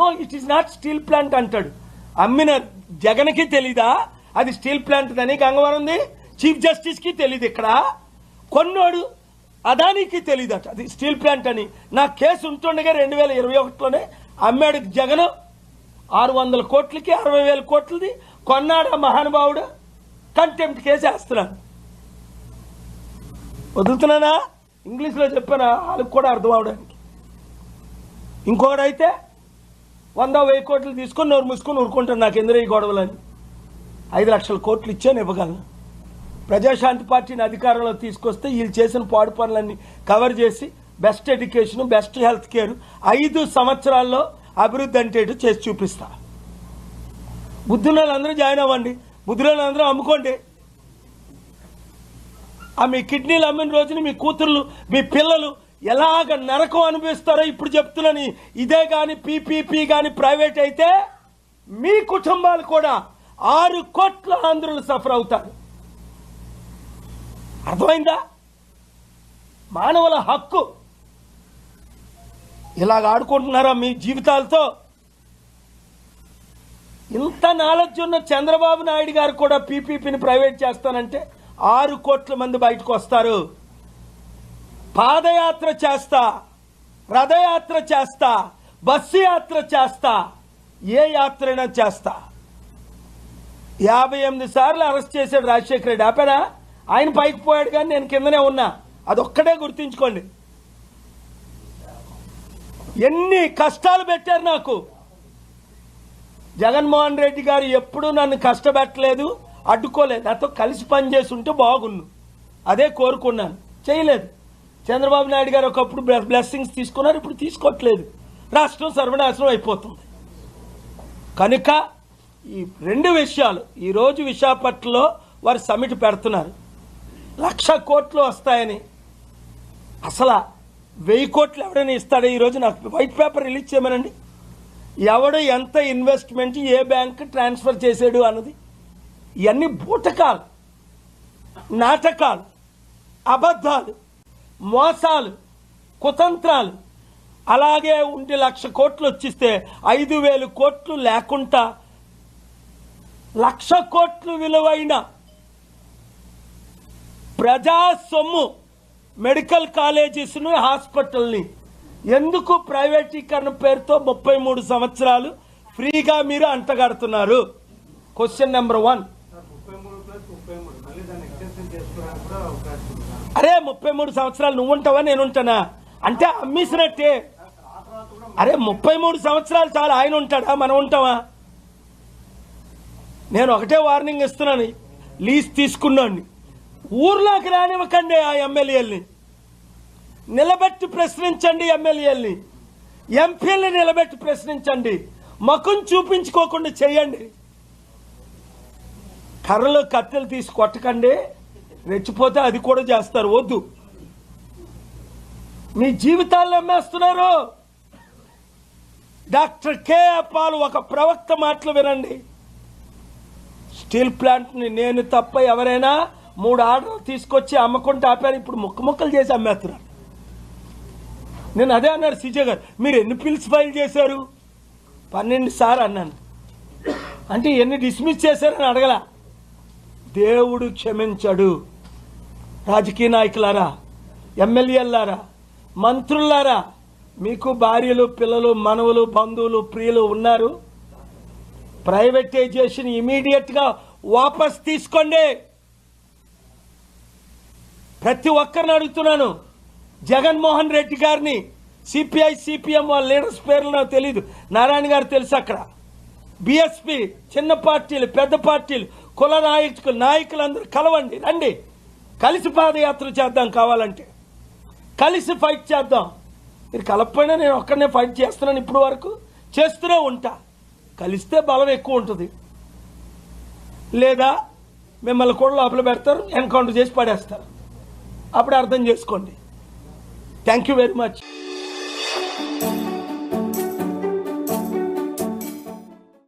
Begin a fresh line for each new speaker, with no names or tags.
No it is not steel plant అంటాడు. అమ్మిన జగన్కి తెలీదా అది స్టీల్ ప్లాంట్ అని? గంగవరంది చీఫ్ జస్టిస్కి తెలీదు. ఇక్కడ కొన్నోడు అదానికి తెలీదట అది స్టీల్ ప్లాంట్ అని. నా కేసు ఉంటుండగా 2021లోనే అమ్మాడు జగన్ 600 కోట్లకి 60,000 కోట్లది కొన్నాడు మహానుభావుడు. కంటెంప్ట్ కేసు వేస్తున్నాను. వదులుతున్నానా? ఇంగ్లీష్లో చెప్పానా వాళ్ళకి కూడా అర్థం అవడానికి. ఇంకోడైతే 100,000 కోట్లు తీసుకొని నోరు మూసుకొని ఊరుకుంటాను. నాకు ఎందుకు ఈ గొడవలని 5 లక్షల కోట్లు ఇచ్చాను ఇవ్వగలను. ప్రజాశాంతి పార్టీని అధికారంలో తీసుకొస్తే వీళ్ళు చేసిన పాడు పనులన్నీ కవర్ చేసి best education, best health care 5 సంవత్సరాల్లో అభివృద్ధి అంటే చేసి చూపిస్తా. బుద్ధున్న వాళ్ళందరూ జాయిన్ అవ్వండి, బుద్ధున్న వాళ్ళందరూ అమ్ముకోండి. మీ కిడ్నీలు అమ్మిన రోజున మీ కూతుర్లు మీ పిల్లలు ఎలాగ నరకం అనిపిస్తారో ఇప్పుడు చెప్తున్నాను. ఇదే కానీ పీపీపీ కానీ ప్రైవేట్ అయితే మీ కుటుంబాలు కూడా 6 కోట్ల ఆంధ్రులు సఫర్ అవుతారు. అర్థమైందా? మానవుల హక్కు ఇలాగ ఆడుకుంటున్నారా మీ జీవితాలతో? ఇంత నాలెడ్జ్ ఉన్న చంద్రబాబు నాయుడు గారు కూడా పీపీపీని ప్రైవేట్ చేస్తానంటే 6 కోట్ల మంది బయటకు వస్తారు. పాదయాత్ర చేస్తా, రథయాత్ర చేస్తా, బస్సు యాత్ర చేస్తా, ఏ యాత్రైనా చేస్తా. 58 సార్లు అరెస్ట్ చేశాడు రాజశేఖర రెడ్డి. ఆపేనా? ఆయన పైకి పోయాడు కానీ నేను కిందనే ఉన్నా. అదొక్కటే గుర్తుంచుకోండి. ఎన్ని కష్టాలు పెట్టారు నాకు. జగన్మోహన్ రెడ్డి గారు ఎప్పుడూ నన్ను కష్టపెట్టలేదు, అడ్డుకోలేదు. నాతో కలిసి పనిచేసి ఉంటే బాగున్ను, అదే కోరుకున్నాను. చేయలేదు. చంద్రబాబు నాయుడు గారు ఒకప్పుడు బ్లెస్సింగ్స్ తీసుకున్నారు, ఇప్పుడు తీసుకోవట్లేదు. రాష్ట్రం సర్వనాశనం అయిపోతుంది. కనుక ఈ 2 విషయాలు ఈరోజు విశాఖపట్నంలో వారు సమిట్ పెడుతున్నారు. 1,00,000 కోట్లు వస్తాయని. అసలు 1000 కోట్లు ఎవరైనా ఇస్తాడో? ఈరోజు నాకు వైట్ పేపర్ రిలీజ్ చేయమనండి. ఎవడు ఎంత ఇన్వెస్ట్మెంట్ ఏ బ్యాంక్ ట్రాన్స్ఫర్ చేసాడు అన్నది. ఇవన్నీ బూటకాలు, నాటకాలు, అబద్ధాలు, మోసాలు, కుతంత్రాలు. అలాగే ఉండి 1,00,000 కోట్లు వచ్చిస్తే 5,000 కోట్లు లేకుండా 1,00,000 కోట్లు విలువైన ప్రజా సొమ్ము మెడికల్ కాలేజెస్ను, హాస్పిటల్ని ఎందుకు ప్రైవేటీకరణ పేరుతో 33 సంవత్సరాలు ఫ్రీగా మీరు అంటగడుతున్నారు? Question number 1. అరే 33 సంవత్సరాలు నువ్వు ఉంటావా నేను ఉంటానా? అంటే అమ్మేసినట్టే. అరే 33 సంవత్సరాలు చాలా ఆయన ఉంటాడా మనం ఉంటావా? నేను ఒకటే వార్నింగ్ ఇస్తున్నాను. లీజ్ తీసుకున్నాను, ఊర్లోకి రానివ్వకండి. ఆ ఎమ్మెల్యేలని నిలబెట్టి ప్రశ్నించండి. ఎమ్మెల్యేలని ఎంపీలని నిలబెట్టి ప్రశ్నించండి. ముఖం చూపించుకోకుండా చేయండి. కర్రలు కత్తెలు తీసి కొట్టకండి. రెచ్చిపోతే అది కూడా చేస్తారు. వద్దు. మీ జీవితాలను అమ్మేస్తున్నారు. డాక్టర్ కేఏ పాల్ ఒక ప్రవక్త మాటలు వినండి. స్టీల్ ప్లాంట్ని నేను తప్ప ఎవరైనా 3 ఆర్డర్లు తీసుకొచ్చి అమ్మకుంటే ఆపారు. ఇప్పుడు ముక్కలు చేసి అమ్మేస్తున్నారు. నేను అదే అన్నారు సీజే గారు. మీరు ఎన్ని పిల్స్ ఫైల్ చేశారు? 12 సార్లు అన్నాను. అంటే ఎన్ని డిస్మిస్ చేశారని అడగల. దేవుడు క్షమించడు. రాజకీయ నాయకులారా, ఎమ్మెల్యేలారా, మంత్రులారా, మీకు భార్యలు, పిల్లలు, మనవలు, బంధువులు, ప్రియులు ఉన్నారు. ప్రైవేటైజేషన్ ఇమీడియట్గా వాపస్ తీసుకోండి. ప్రతి ఒక్కరిని అడుగుతున్నాను. జగన్మోహన్ రెడ్డి గారిని, సిపిఐ, సిపిఎం వాళ్ళ లీడర్స్ పేర్లు నాకు తెలియదు, నారాయణ గారు తెలుసు. అక్కడ బిఎస్పి, చిన్న పార్టీలు, పెద్ద పార్టీలు, కుల నాయకులందరూ కలవండి, రండి. కలిసి పాదయాత్ర చేద్దాం. కావాలంటే కలిసి ఫైట్ చేద్దాం. మీరు కలపపోయినా నేను ఒక్కడనే ఫైట్ చేస్తున్నాను. ఇప్పుడు వరకు చేస్తూనే ఉంటా. కలిస్తే బలం ఎక్కువ ఉంటుంది. లేదా మిమ్మల్ని కూడా లోపల పెడతారు, ఎన్కౌంటర్ చేసి పడేస్తారు. అప్పుడు అర్థం చేసుకోండి. Thank you very much.